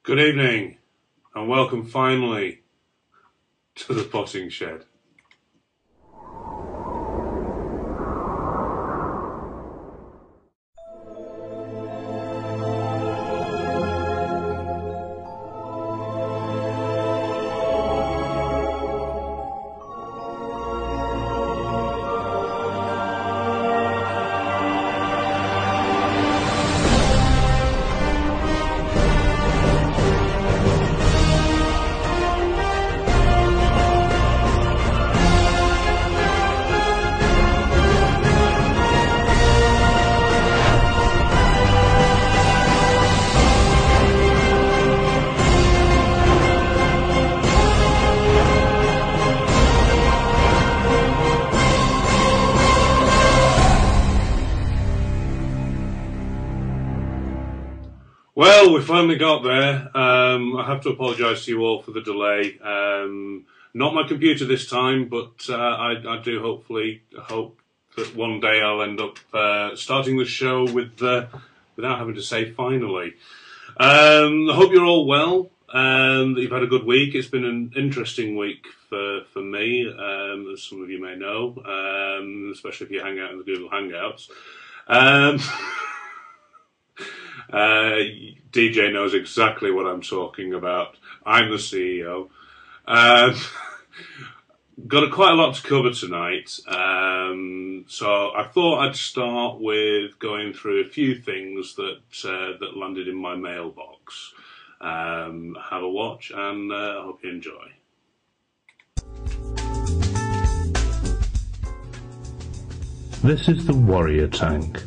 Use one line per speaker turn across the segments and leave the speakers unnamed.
Good evening, and welcome finally to the potting shed. Well, we finally got there. I have to apologise to you all for the delay. Not my computer this time, but I do hope that one day I'll end up starting the show without having to say finally. I hope you're all well, that you've had a good week. It's been an interesting week for me, as some of you may know, especially if you hang out in the Google Hangouts. DJ knows exactly what I'm talking about. I'm the CEO. Got quite a lot to cover tonight, so I thought I'd start with going through a few things that landed in my mailbox. Have a watch, and I hope you enjoy.
This is the Warrior tank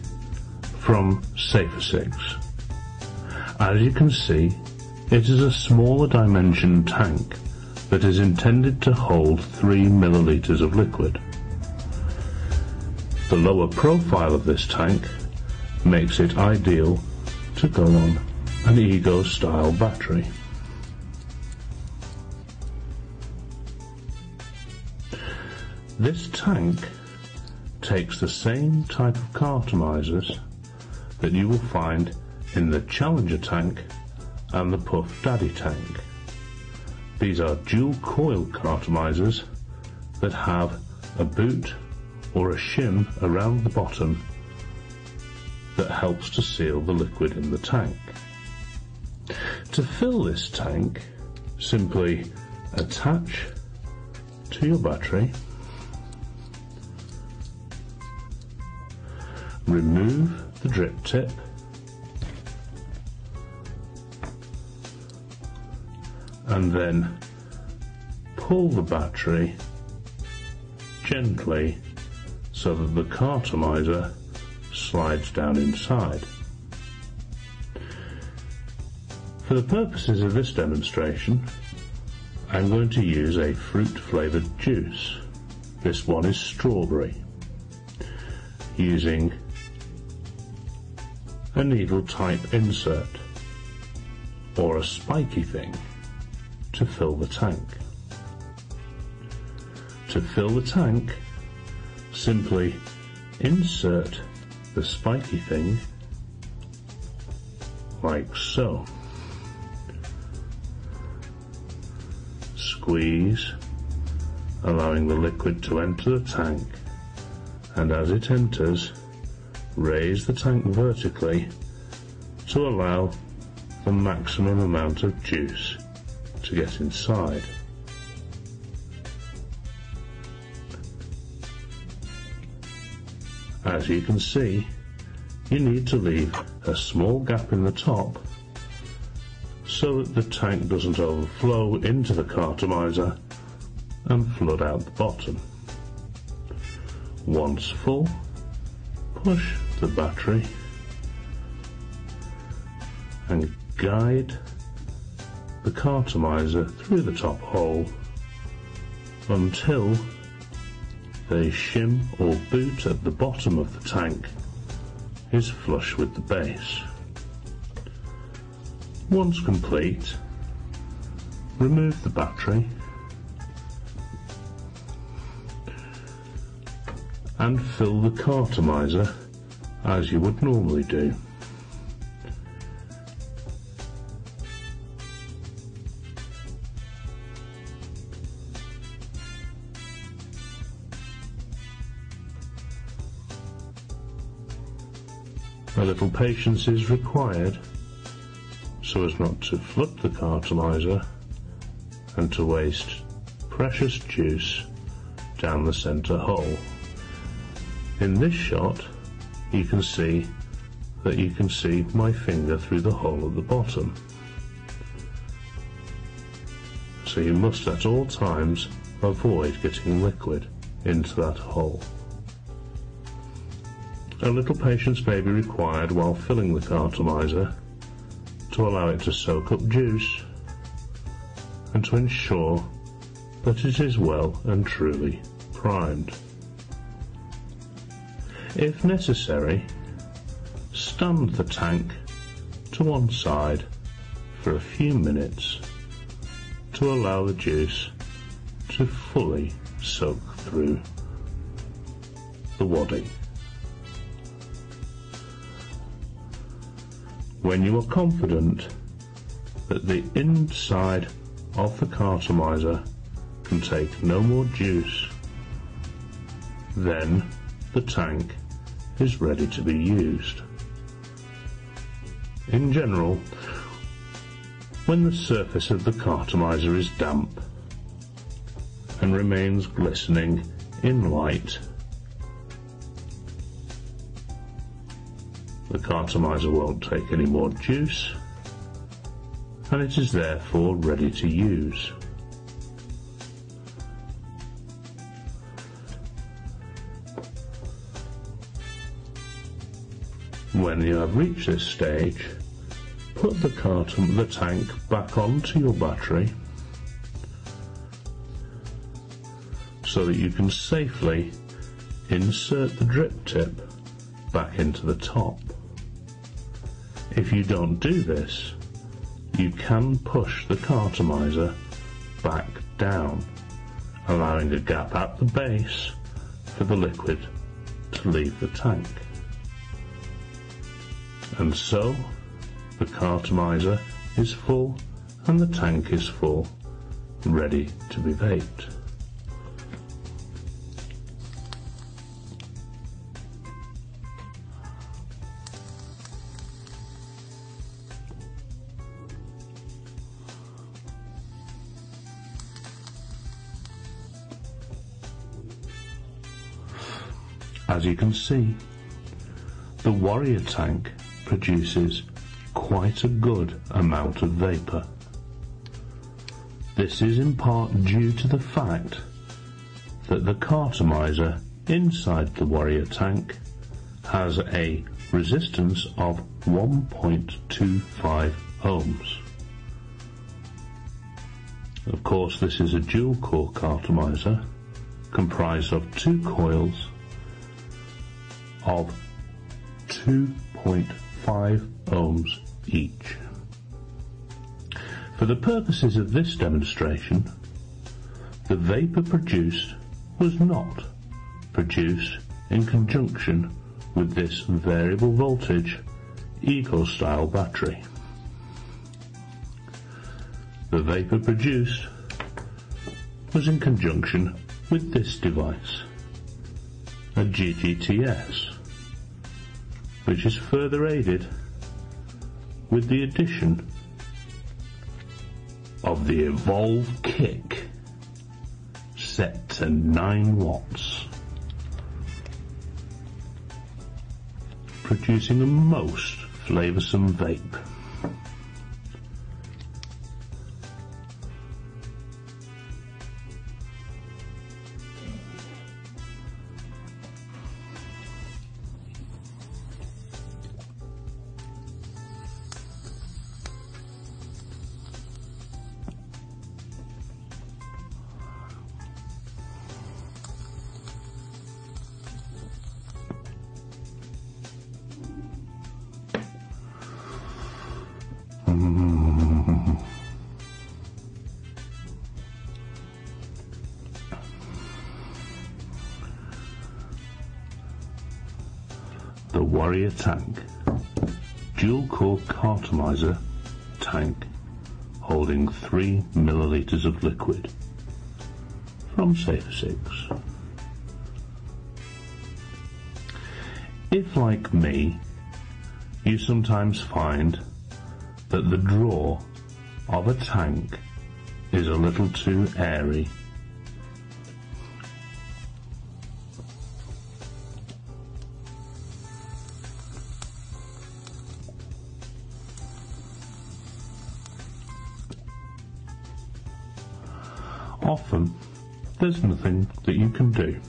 from Safer 6. As you can see, it is a smaller dimension tank that is intended to hold 3 millilitres of liquid. The lower profile of this tank makes it ideal to go on an Ego style battery. This tank takes the same type of cartomizers that you will find in the Challenger tank and the Puff Daddy tank. These are dual coil cartomizers that have a boot or a shim around the bottom that helps to seal the liquid in the tank. To fill this tank, simply attach to your battery, remove the drip tip, and then pull the battery gently so that the cartomizer slides down inside. For the purposes of this demonstration, I'm going to use a fruit-flavoured juice. This one is strawberry, using a needle-type insert or a spiky thing to fill the tank. To fill the tank, simply insert the spiky thing like so. Squeeze, allowing the liquid to enter the tank, and as it enters, raise the tank vertically to allow the maximum amount of juice to get inside. As you can see, you need to leave a small gap in the top so that the tank doesn't overflow into the cartomizer and flood out the bottom. Once full, push the battery and guide the cartomizer through the top hole until the shim or boot at the bottom of the tank is flush with the base. Once complete, remove the battery and fill the cartomizer as you would normally do. A little patience is required so as not to flood the cartomizer and to waste precious juice down the centre hole. In this shot you can see my finger through the hole at the bottom. So you must at all times avoid getting liquid into that hole. A little patience may be required while filling the cartomizer to allow it to soak up juice and to ensure that it is well and truly primed. If necessary, stand the tank to one side for a few minutes to allow the juice to fully soak through the wadding. When you are confident that the inside of the cartomizer can take no more juice, then the tank is ready to be used. In general, when the surface of the cartomizer is damp and remains glistening in light, the cartomizer won't take any more juice and it is therefore ready to use. When you have reached this stage, put the tank back onto your battery so that you can safely insert the drip tip back into the top. If you don't do this, you can push the cartomizer back down, allowing a gap at the base for the liquid to leave the tank. And so the cartomizer is full and the tank is full, ready to be vaped. As you can see, the Warrior tank produces quite a good amount of vapour. This is in part due to the fact that the cartomizer inside the Warrior tank has a resistance of 1.25 ohms. Of course, this is a dual core cartomizer comprised of two coils of 2.5 ohms each. For the purposes of this demonstration, the vapour produced was not produced in conjunction with this variable voltage eco-style battery. The vapour produced was in conjunction with this device, a GGTS, which is further aided with the addition of the Evolve Kick, set to 9 watts, producing a most flavoursome vape. The Warrior tank, dual core cartomizer tank holding 3 millilitres of liquid from Safer 6. If, like me, you sometimes find that the draw of a tank is a little too airy. Often, there's nothing that you can do.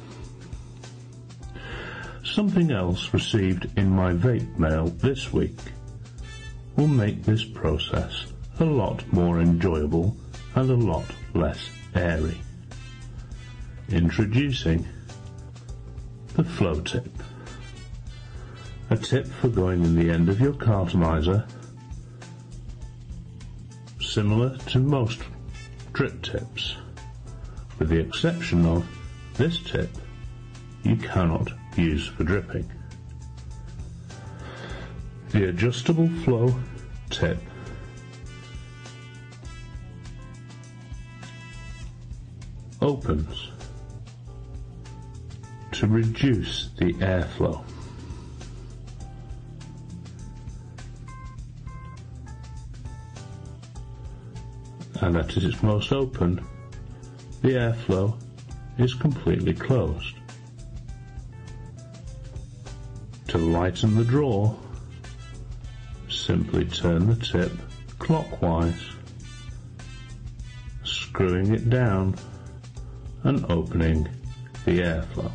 Something else received in my vape mail this week will make this process a lot more enjoyable and a lot less airy. Introducing the flow tip. A tip for going in the end of your cartomizer, similar to most drip tips, with the exception of this tip you cannot use for dripping. The adjustable flow tip opens to reduce the airflow. And at its most open, the airflow is completely closed. To lighten the draw, simply turn the tip clockwise, screwing it down and opening the airflow.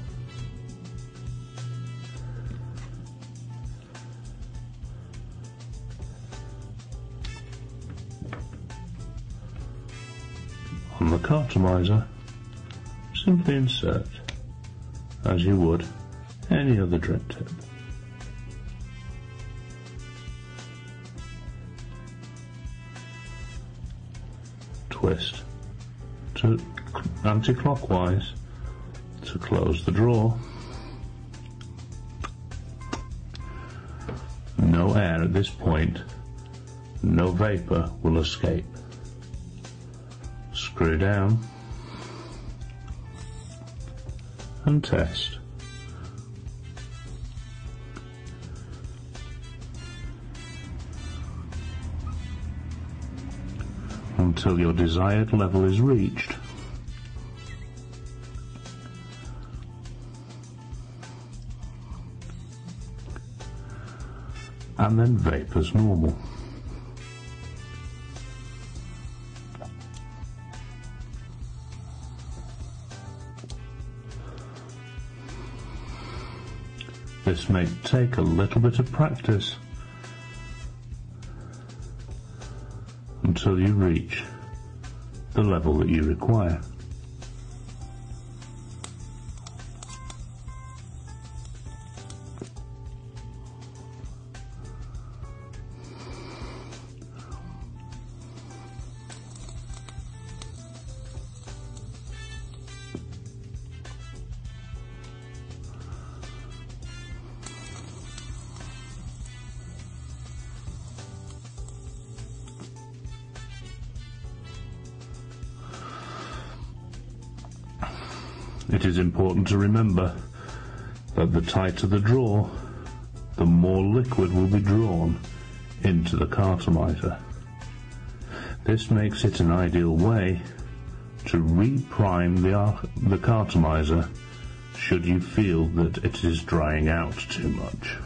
On the cartomizer, simply insert as you would any other drip tip. Twist to anti-clockwise to close the drawer. No air at this point, no vapor will escape. Screw down and test. Until your desired level is reached. And then vape as normal. This may take a little bit of practice until you reach the level that you require. It is important to remember that the tighter the draw, the more liquid will be drawn into the cartomizer. This makes it an ideal way to reprime the cartomizer should you feel that it is drying out too much.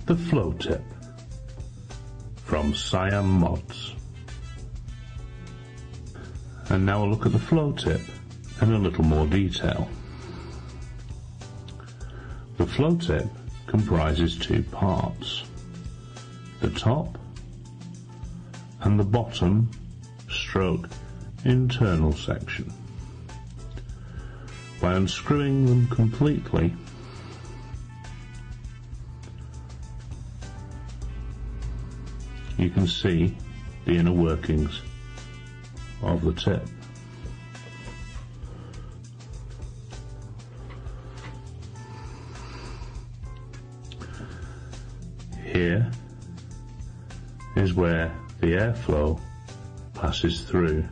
The flow tip from Siam Mods. And now a look at the flow tip in a little more detail. The flow tip comprises two parts, the top and the bottom stroke internal section. By unscrewing them completely, you can see the inner workings of the tip. here is where the airflow passes through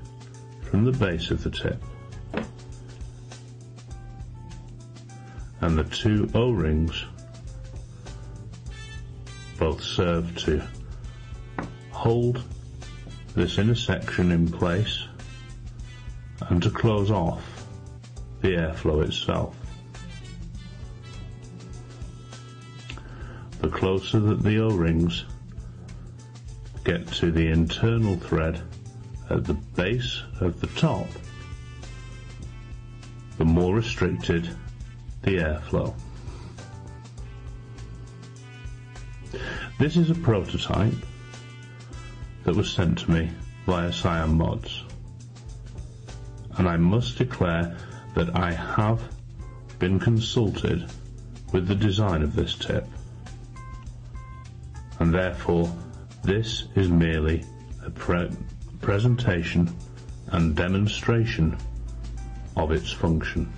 from the base of the tip, and the two O-rings both serve to hold this inner section in place and to close off the airflow itself. The closer that the O-rings get to the internal thread at the base of the top, the more restricted the airflow. This is a prototype that was sent to me via Cyan Mods, and I must declare that I have been consulted with the design of this tip, and therefore this is merely a presentation and demonstration of its function.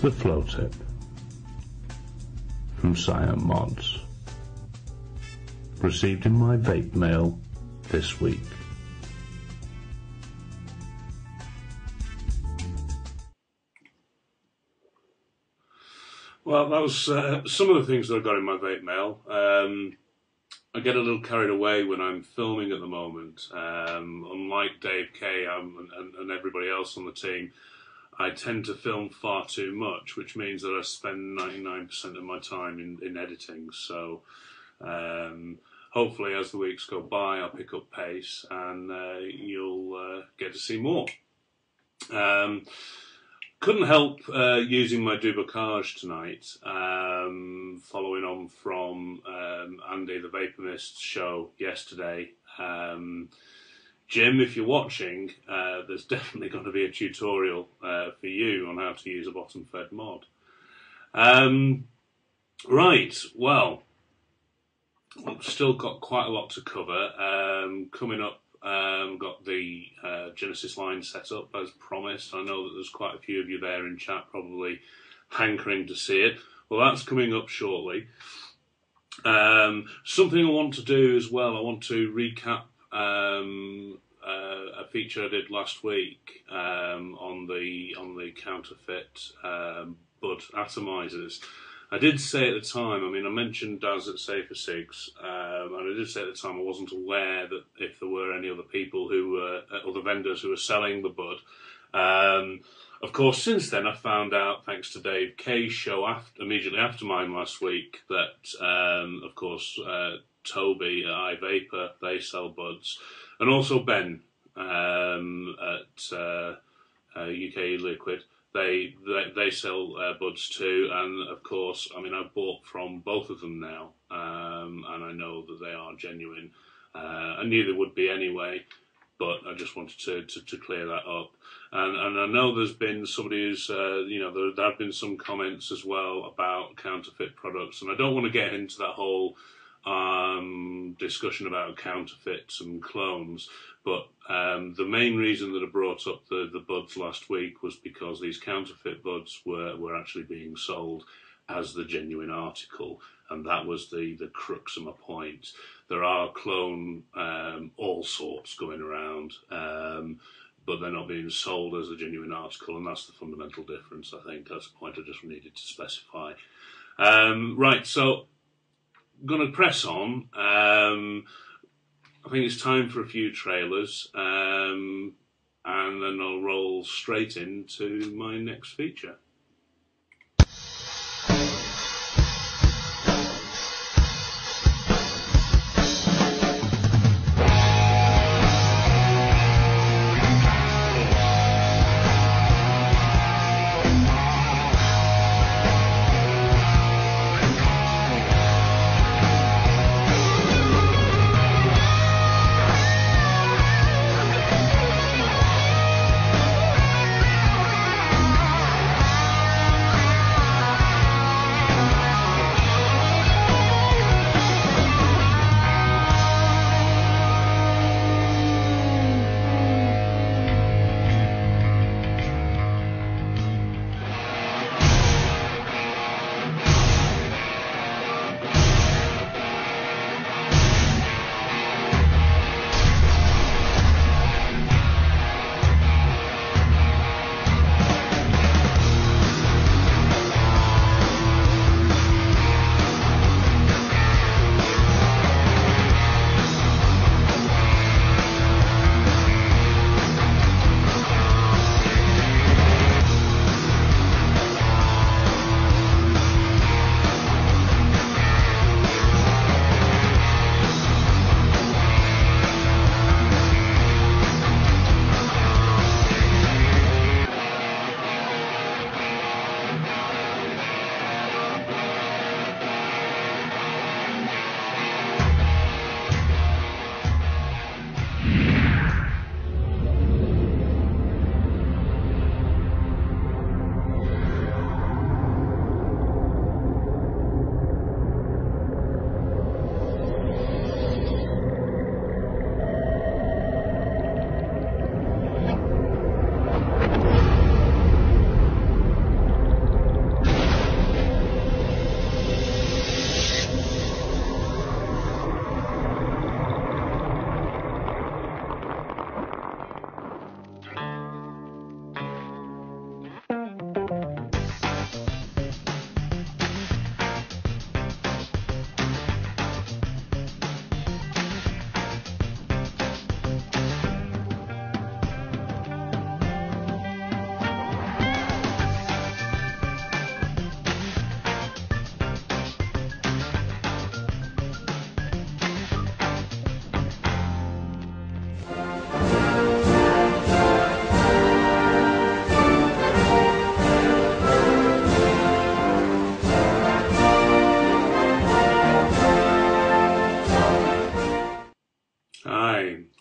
The flow tip from Cyan Mods, received in my vape mail this week.
Well, that was some of the things that I got in my vape mail. I get a little carried away when I'm filming at the moment. Unlike Dave K and everybody else on the team, I tend to film far too much, which means that I spend 99% of my time in editing. So hopefully as the weeks go by, I'll pick up pace and you'll get to see more. Couldn't help using my Bocage tonight, following on from Andy the Vapormist show yesterday. Jim, if you're watching, there's definitely going to be a tutorial for you on how to use a bottom-fed mod. Right, well, I've still got quite a lot to cover. Coming up, got the Genesis line set up as promised. I know that there's quite a few of you there in chat probably hankering to see it. Well, that's coming up shortly. Something I want to do as well, I want to recap a feature I did last week on the Counterfeit bud atomizers. I did say at the time, I mean, I mentioned Daz at Safer Sigs, and I did say at the time I wasn't aware that if there were any other people who were, other vendors who were selling the bud. Of course, since then I found out, thanks to Dave K's show immediately after mine last week, that of course Toby at iVapor, they sell buds, and also Ben at UK Liquid. They sell buds too, and of course, I mean, I've bought from both of them now, and I know that they are genuine. I knew they would be anyway, but I just wanted to clear that up. And I know there's been somebody who's, there have been some comments as well about counterfeit products, and I don't want to get into that whole discussion about counterfeits and clones, but the main reason that I brought up the buds last week was because these counterfeit buds were actually being sold as the genuine article, and that was the crux of my point. There are clone all sorts going around, but they're not being sold as a genuine article, and that's the fundamental difference, I think. That's the point I just needed to specify. Right, so I'm going to press on. I think it's time for a few trailers, and then I'll roll straight into my next feature.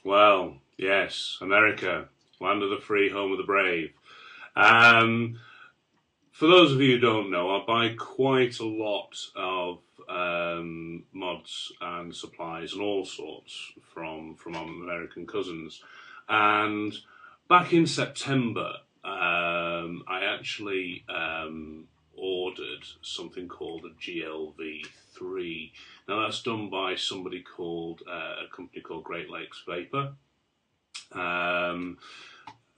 Well, yes, America, land of the free, home of the brave. Um, for those of you who don't know, I buy quite a lot of mods and supplies and all sorts from our American cousins. And back in September, I actually ordered something called a GLV3. Now that's done by somebody called a company called Great Lakes Vapor.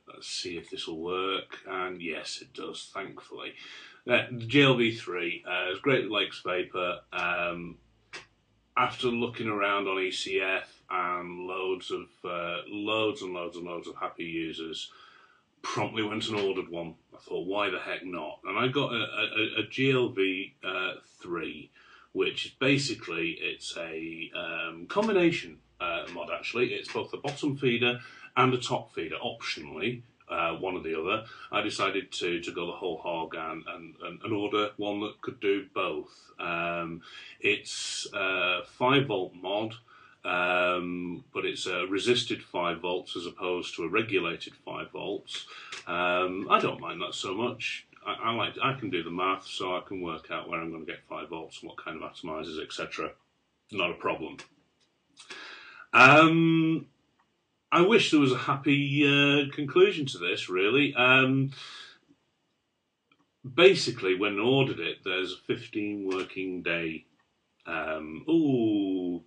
Let's see if this will work, and yes, it does, thankfully. The GLV3 is Great Lakes Vapor. After looking around on ECF and loads and loads of happy users, promptly went and ordered one. I thought, why the heck not? And I got a GLV3, which is basically, it's a combination mod actually. It's both a bottom feeder and a top feeder, optionally, one or the other. I decided to go the whole hog and order one that could do both. It's a 5-volt mod, but it's a resisted 5 volts as opposed to a regulated 5 volts. I don't mind that so much. I can do the math, so I can work out where I'm going to get 5 volts and what kind of atomizers, etc. Not a problem. I wish there was a happy conclusion to this, really. Basically, when I ordered it, there's a 15 working day.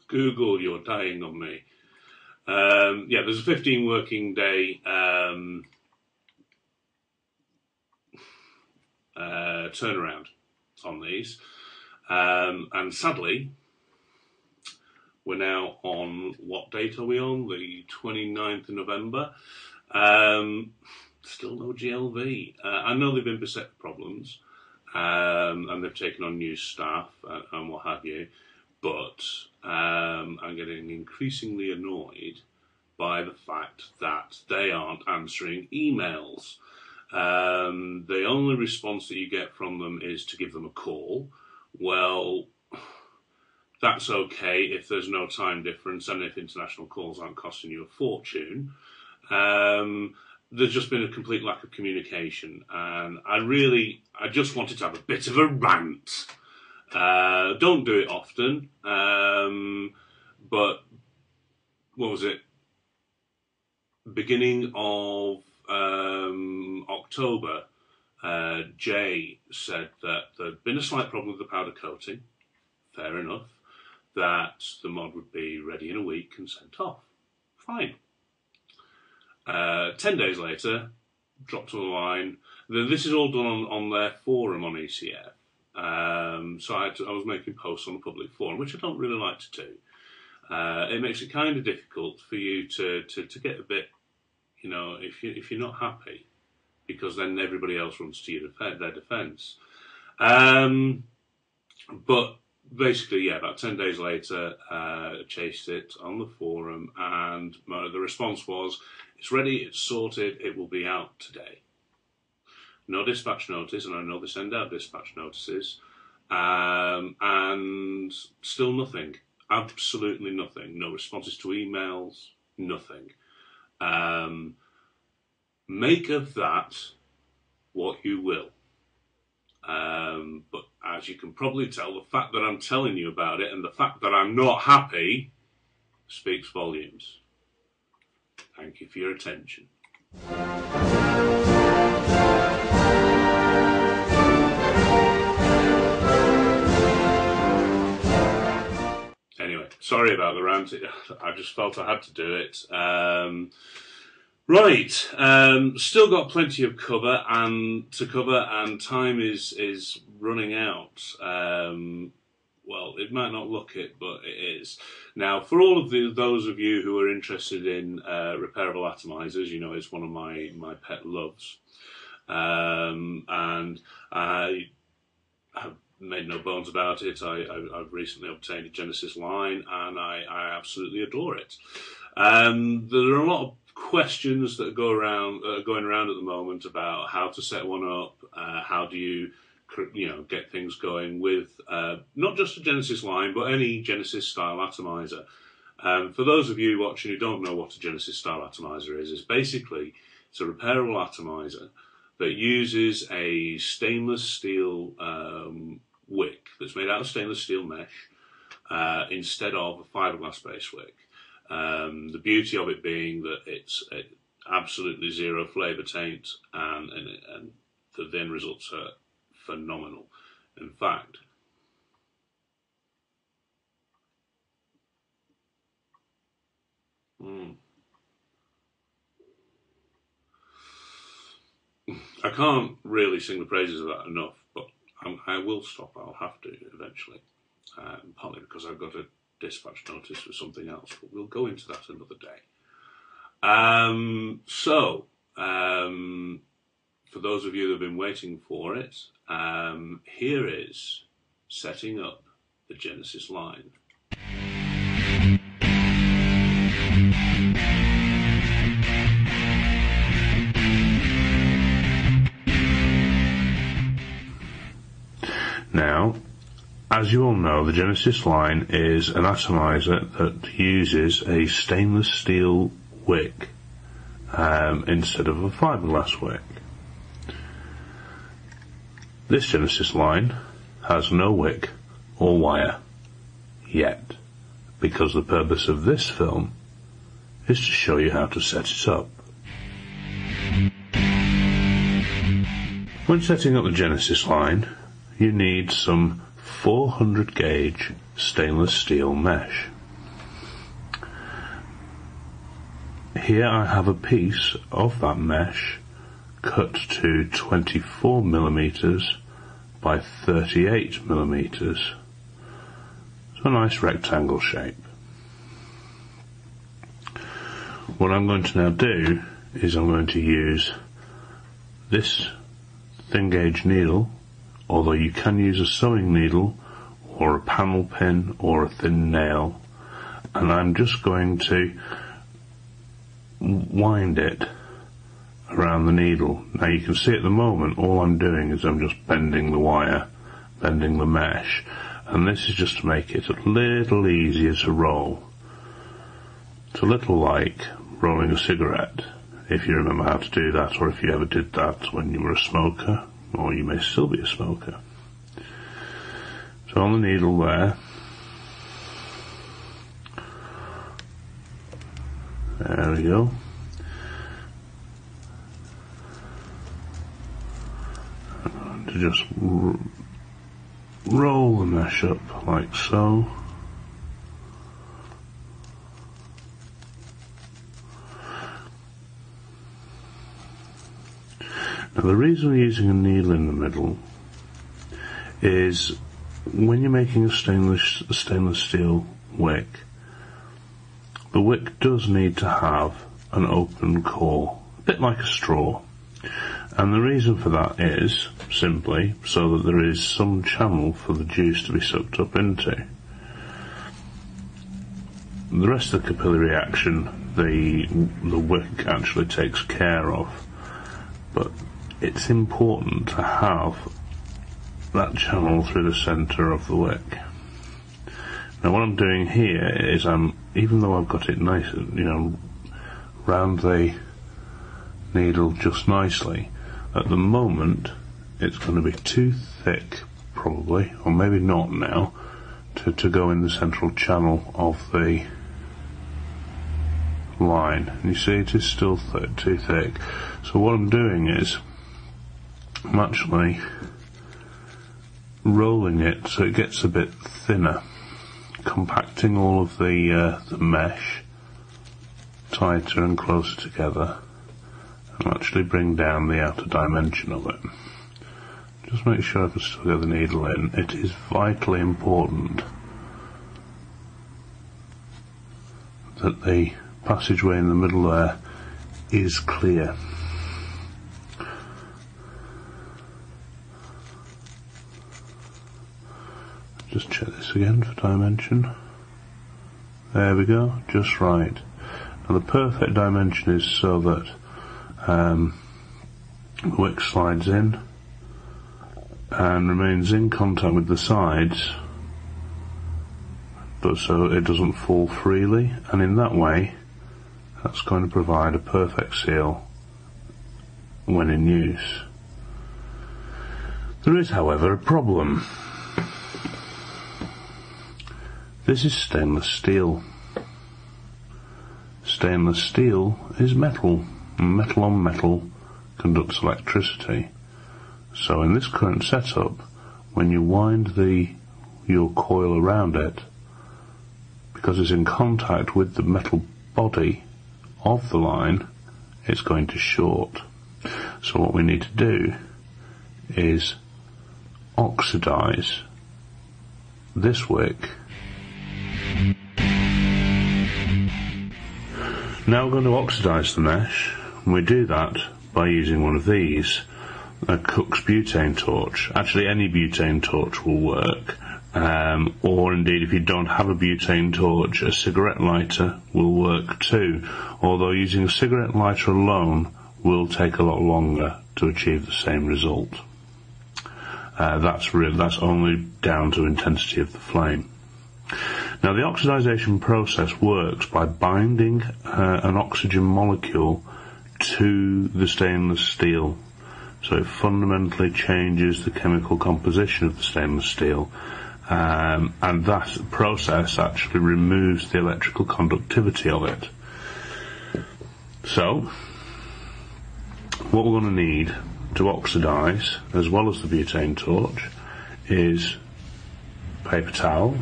Google, you're dying on me. Yeah, there's a 15 working day turnaround on these. And sadly, we're now on, what date are we on? The 29th of November. Still no GLV. I know they've been beset with problems, and they've taken on new staff and what have you, but I'm getting increasingly annoyed by the fact that they aren't answering emails. The only response that you get from them is to give them a call. Well, that's okay if there's no time difference and if international calls aren't costing you a fortune. There's just been a complete lack of communication, and I just wanted to have a bit of a rant. Don't do it often, but what was it? Beginning of October, Jay said that there'd been a slight problem with the powder coating. Fair enough. That the mod would be ready in a week and sent off. Fine. 10 days later, dropped on the line. This is all done on their forum on ECF. So I was making posts on the public forum, which I don't really like to do. It makes it kind of difficult for you to get a bit, you know, if you're not happy, because then everybody else runs to their defence. But basically, yeah, about 10 days later, chased it on the forum, and the response was, it's ready, it's sorted, it will be out today. No dispatch notice, and I know they send out dispatch notices, and still nothing. Absolutely nothing. No responses to emails, nothing. Make of that what you will. But as you can probably tell, the fact that I'm telling you about it and the fact that I'm not happy speaks volumes. Thank you for your attention. Anyway, sorry about the rant. I just felt I had to do it. Right, still got plenty of cover and time is running out. Well, it might not look it, but it is. Now, for all of those of you who are interested in repairable atomizers, you know it's one of my pet loves, and I have made no bones about it. I've recently obtained a Genesis line, and I absolutely adore it. There are a lot of questions that going around at the moment about how to set one up, how do you get things going with not just a Genesis line, but any Genesis style atomizer. For those of you watching who don't know what a Genesis style atomizer is, it's a repairable atomizer that uses a stainless steel wick that's made out of stainless steel mesh instead of a fiberglass based wick. The beauty of it being that it's absolutely zero flavour taint, and the end results are phenomenal. In fact, I can't really sing the praises of that enough, but I will stop. I'll have to eventually, partly because I've got a dispatch notice for something else, but we'll go into that another day. For those of you that have been waiting for it, here is setting up the Genesis line.
Now, as you all know, the Genesis line is an atomizer that uses a stainless steel wick instead of a fiberglass wick. This Genesis line has no wick or wire yet, because the purpose of this film is to show you how to set it up. When setting up the Genesis line, you need some 400 gauge stainless steel mesh. Here I have a piece of that mesh cut to 24 millimeters by 38 millimeters. So a nice rectangle shape. What I'm going to now do is I'm going to use this thin gauge needle, although you can use a sewing needle or a panel pin or a thin nail, and I'm just going to wind it around the needle. Now you can see at the moment all I'm doing is I'm just bending the wire, bending the mesh, and this is just to make it a little easier to roll. It's a little like rolling a cigarette, if you remember how to do that, or if you ever did that when you were a smoker, or you may still be a smoker. So on the needle there we go. I'm going to just roll the mesh up like so. Now the reason we're using a needle in the middle is when you're making a stainless steel wick, the wick does need to have an open core, a bit like a straw. And the reason for that is simply so that there is some channel for the juice to be sucked up into. The rest of the capillary action the wick actually takes care of, but it's important to have that channel through the centre of the wick. Now what I'm doing here is even though I've got it nice, round the needle just nicely, at the moment it's going to be too thick probably, or maybe not now, to go in the central channel of the line. And you see it is still too thick. So what I'm doing is I'm actually rolling it so it gets a bit thinner, compacting all of the mesh tighter and closer together, and actually bring down the outer dimension of it. Just make sure I can still get the needle in. It is vitally important that the passageway in the middle there is clear. Just check this again for dimension. There we go, just right. Now the perfect dimension is so that the wick slides in and remains in contact with the sides but so it doesn't fall freely, and in that way that's going to provide a perfect seal when in use. There is, however, a problem. This is stainless steel. Stainless steel is metal, and metal on metal conducts electricity. So in this current setup, when you wind your coil around it, because it's in contact with the metal body of the line, it's going to short. So what we need to do is oxidize this wick. Now we're going to oxidize the mesh, and we do that by using one of these, a Cook's butane torch. Actually, any butane torch will work, or indeed if you don't have a butane torch, a cigarette lighter will work too, although using a cigarette lighter alone will take a lot longer to achieve the same result. That's only down to intensity of the flame. Now the oxidization process works by binding an oxygen molecule to the stainless steel. So it fundamentally changes the chemical composition of the stainless steel, and that process actually removes the electrical conductivity of it. So what we're going to need to oxidize, as well as the butane torch, is paper towel,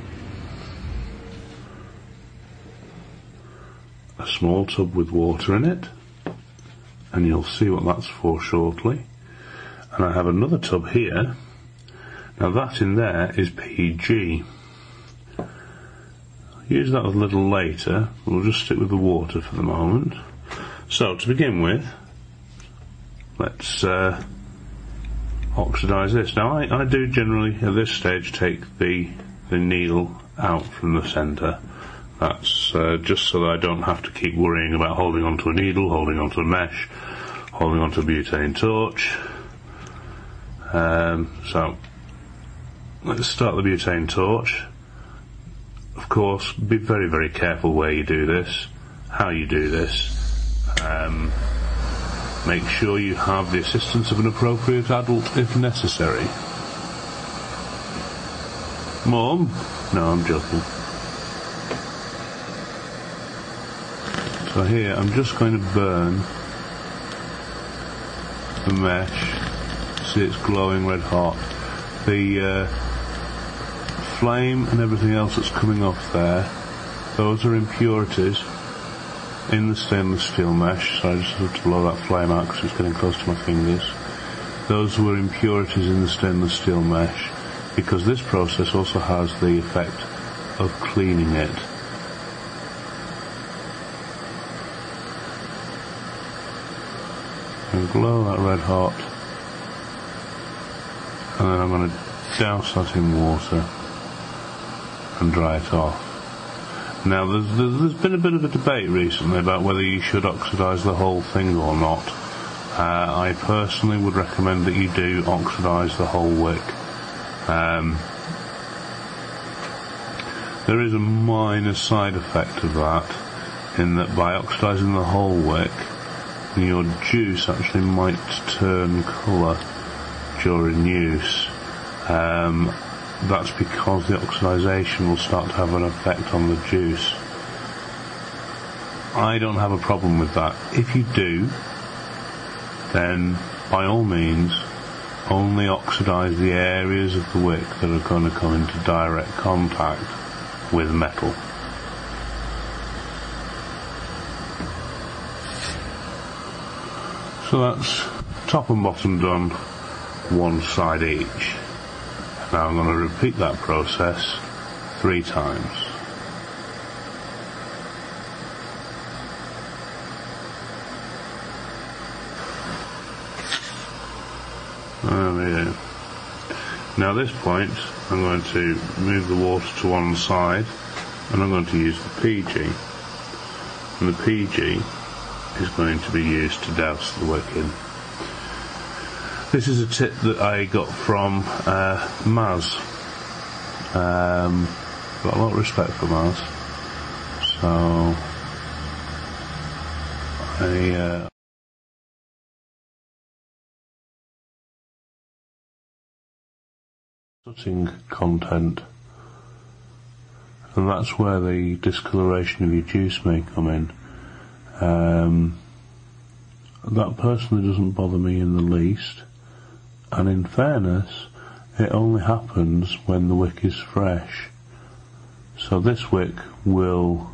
a small tub with water in it, and you'll see what that's for shortly. And I have another tub here. Now that in there is PG. I'll use that a little later. We'll just stick with the water for the moment. So to begin with, let's oxidize this. Now I do generally at this stage take the needle out from the centre. That's just so that I don't have to keep worrying about holding onto a needle, holding onto a mesh, holding onto a butane torch. So let's start the butane torch. Of course, be very, very careful where you do this, how you do this. Make sure you have the assistance of an appropriate adult if necessary. Mum? No, I'm joking. So here I'm just going to burn the mesh. See, it's glowing red hot. The flame and everything else that's coming off there, those are impurities in the stainless steel mesh. So I just have to blow that flame out because it's getting close to my fingers. Those were impurities in the stainless steel mesh, because this process also has the effect of cleaning it. And glow that red hot, and then I'm going to douse that in water and dry it off. Now there's been a bit of a debate recently about whether you should oxidise the whole thing or not. I personally would recommend that you do oxidise the whole wick. There is a minor side effect of that, in that by oxidising the whole wick, your juice actually might turn colour during use. That's because the oxidisation will start to have an effect on the juice. I don't have a problem with that. If you do, then by all means only oxidise the areas of the wick that are going to come into direct contact with metal. So that's top and bottom done, one side each. Now I'm going to repeat that process 3 times. There we go. Now at this point I'm going to move the water to one side, and I'm going to use the PG. And the PG is going to be used to douse the wick in. This is a tip that I got from Maz. got a lot of respect for Mars, so cutting content, and that's where the discoloration of your juice may come in. That personally doesn't bother me in the least, and in fairness, it only happens when the wick is fresh. So this wick will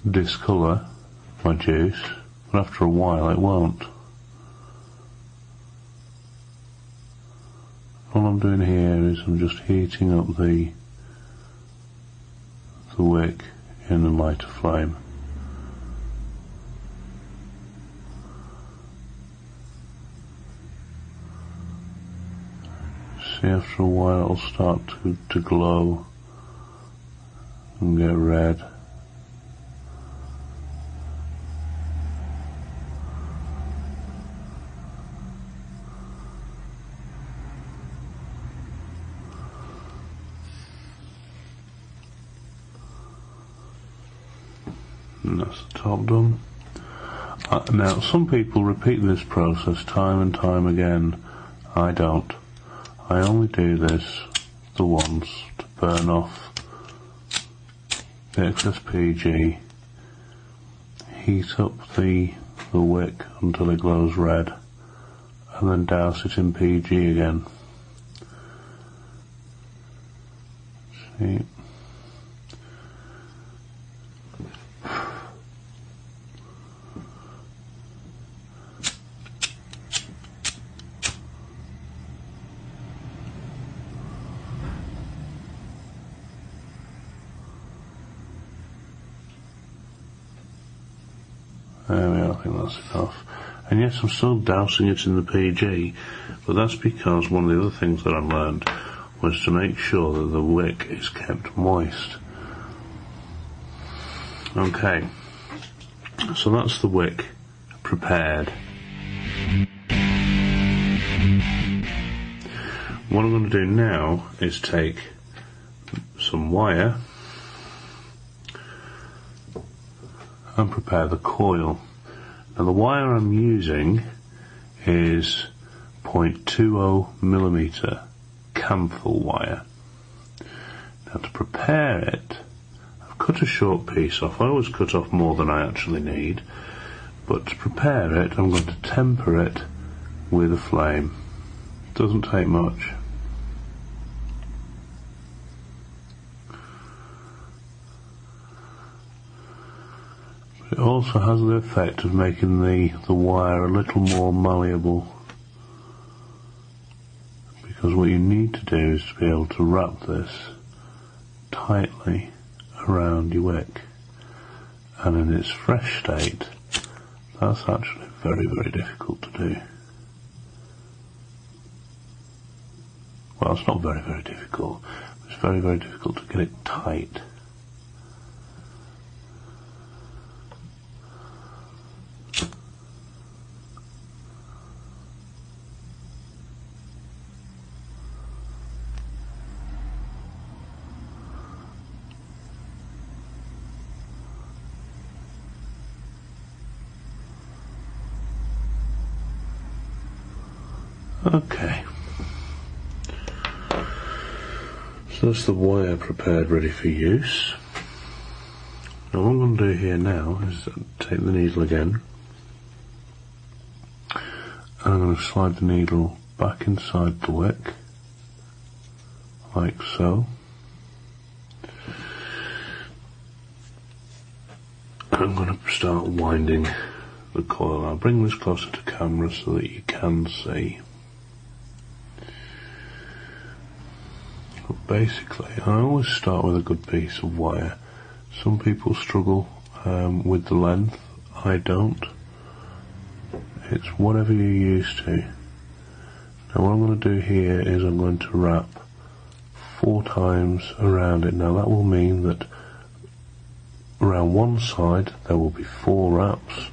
discolour my juice, but after a while it won't. All I'm doing here is I'm just heating up the wick in a lighter flame. See, after a while it'll start to glow and get red. And that's the top done. Now, some people repeat this process time and time again. I don't. I only do this the once to burn off the excess PG, heat up the wick until it glows red, and then douse it in PG again. See? There we are, I think that's enough. And yes, I'm still dousing it in the PG, but that's because one of the other things that I learned was to make sure that the wick is kept moist. Okay, so that's the wick prepared. What I'm going to do now is take some wire and prepare the coil. Now the wire I'm using is 0.20mm camphor wire. Now to prepare it, I've cut a short piece off. I always cut off more than I actually need, but to prepare it I'm going to temper it with a flame. It doesn't take much. It also has the effect of making the wire a little more malleable, because what you need to do is to be able to wrap this tightly around your wick, and in its fresh state that's actually very, very difficult to do. Well, it's not very, very difficult, it's very, very difficult to get it tight. Okay, so that's the wire prepared, ready for use. Now what I'm going to do here now is take the needle again, and I'm going to slide the needle back inside the wick, like so. I'm going to start winding the coil. I'll bring this closer to camera so that you can see. But basically, I always start with a good piece of wire. Some people struggle with the length. I don't. It's whatever you're used to. Now what I'm going to do here is I'm going to wrap 4 times around it. Now that will mean that around one side there will be 4 wraps,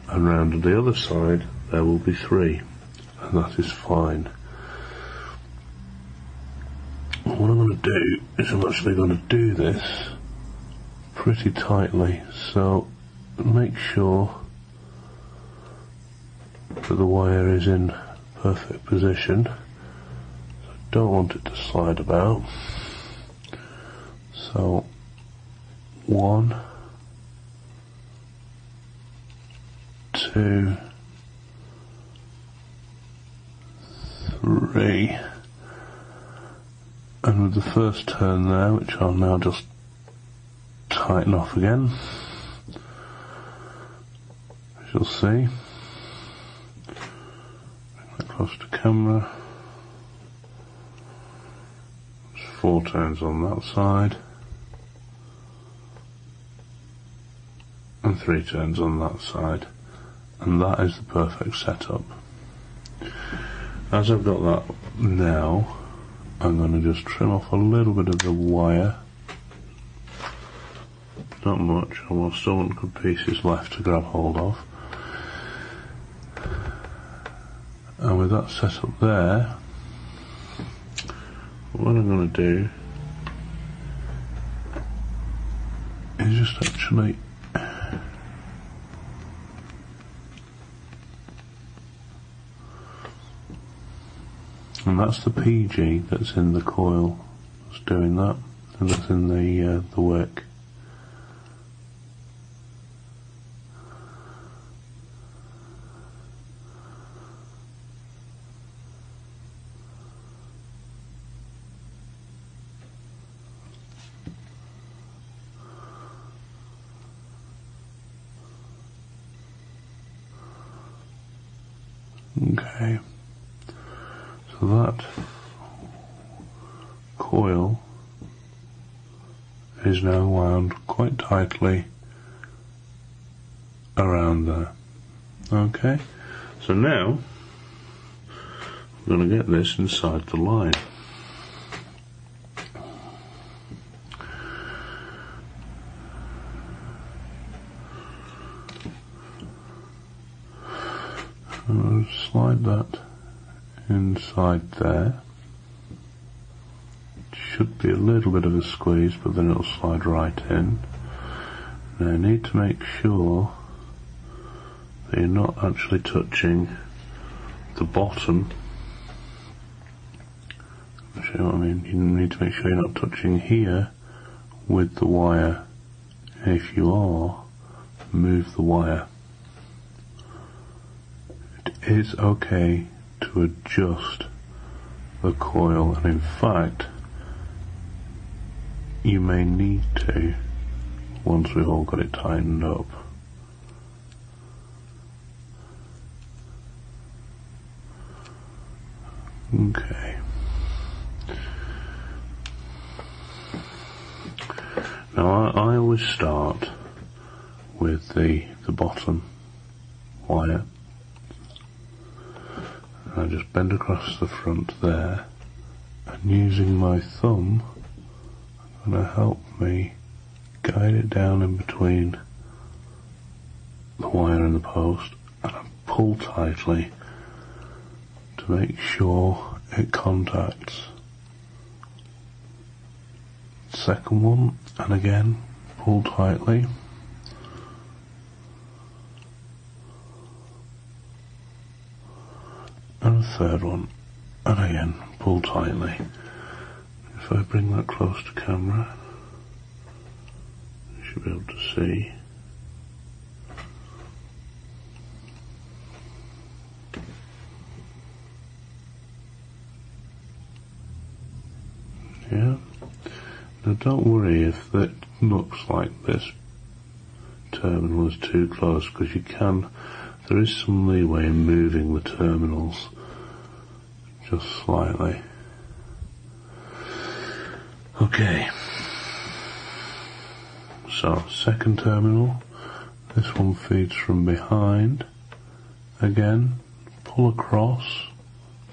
and round the other side there will be 3, and that is fine. What I'm going to do is I'm actually going to do this pretty tightly, so make sure that the wire is in perfect position. I don't want it to slide about. So 1, 2, 3, and with the first turn there, which I'll now just tighten off again, as you'll see. Bring that close to camera. There's 4 turns on that side and 3 turns on that side, and that is the perfect setup. As I've got that now, I'm going to just trim off a little bit of the wire. Not much, I still want good pieces left to grab hold of. And with that set up there, what I'm going to do is just actually and that's the PG that's in the coil that's doing that, and that's in the wick. Okay, so that coil is now wound quite tightly around there. Okay, so now I'm going to get this inside the line. I'll slide that inside there. It should be a little bit of a squeeze, but then it'll slide right in. Now I need to make sure that you're not actually touching the bottom. See what I mean? You need to make sure you're not touching here with the wire. If you are, move the wire. It is okay to adjust the coil, and in fact you may need to once we've all got it tightened up. Okay. Now I always start with the bottom wire. I just bend across the front there, and using my thumb, I'm going to help me guide it down in between the wire and the post, and I pull tightly to make sure it contacts the second one, and again pull tightly. And a third one, and again pull tightly. If I bring that close to camera, you should be able to see. Yeah. Now don't worry if it looks like this terminal is too close, because there is some leeway in moving the terminals just slightly. Okay, so second terminal, this one feeds from behind. Again, pull across,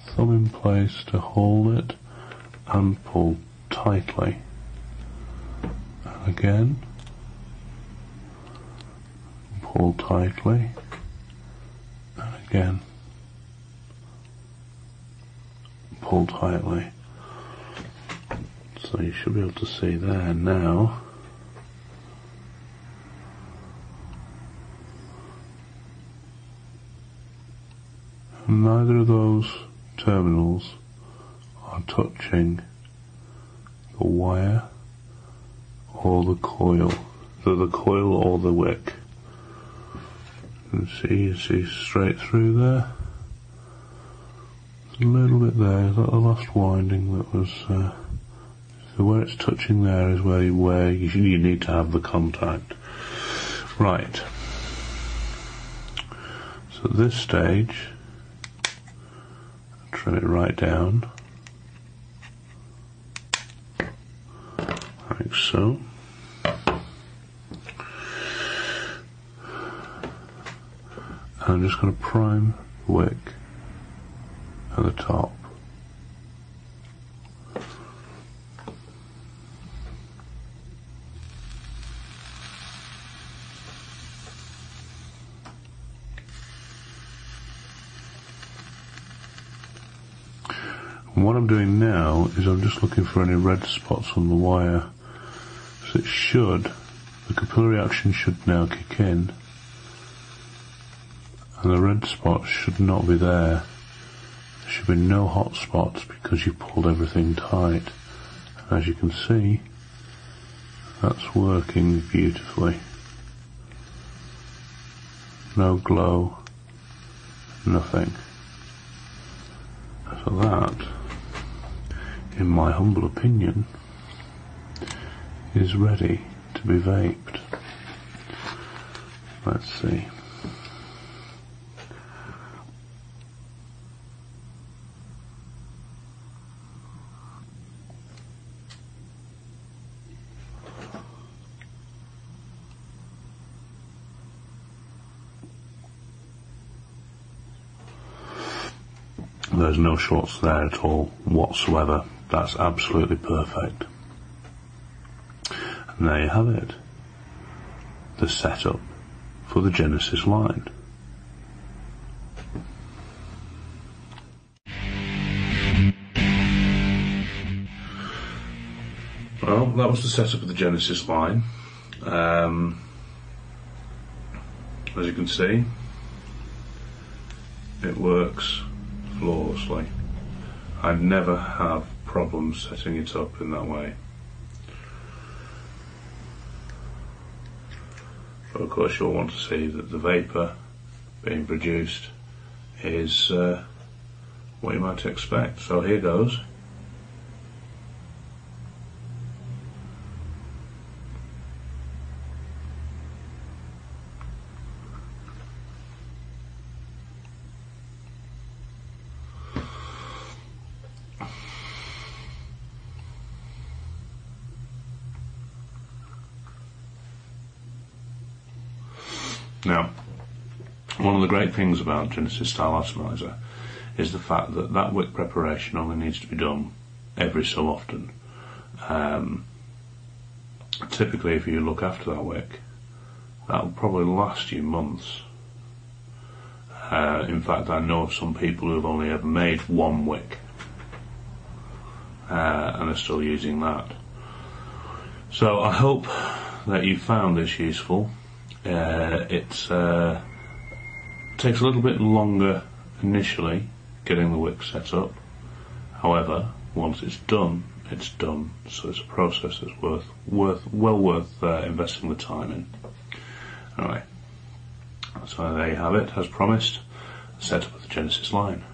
thumb in place to hold it, and pull tightly. And again, pull tightly. And again, pull tightly. So you should be able to see there now. Neither of those terminals are touching the wire or the coil, the coil or the wick. You see straight through there. There's a little bit there, is that the last winding that was, so where it's touching there is where you need to have the contact. Right. So at this stage, trim it right down, like so. And I'm just going to prime the wick at the top. And what I'm doing now is I'm just looking for any red spots on the wire. So the capillary action should now kick in, and the red spots should not be there. There should be no hot spots because you pulled everything tight. And as you can see, that's working beautifully. No glow, nothing. So that, in my humble opinion, is ready to be vaped. Let's see. There's no shorts there at all whatsoever. That's absolutely perfect. And there you have it. The setup for the Genesis line. Well, that was the setup of the Genesis line. As you can see, it works flawlessly. I never have problems setting it up in that way. But of course you'll want to see that the vapour being produced is what you might expect. So here goes. Now, one of the great things about Genesis style atomizer is the fact that that wick preparation only needs to be done every so often. Typically, if you look after that wick, that will probably last you months. In fact, I know of some people who have only ever made one wick and are still using that. So I hope that you found this useful. It takes a little bit longer initially getting the wick set up. However, once it's done, it's done. So it's a process that's well worth investing the time in. Anyway, so there you have it, as promised, the setup of the Genesis line.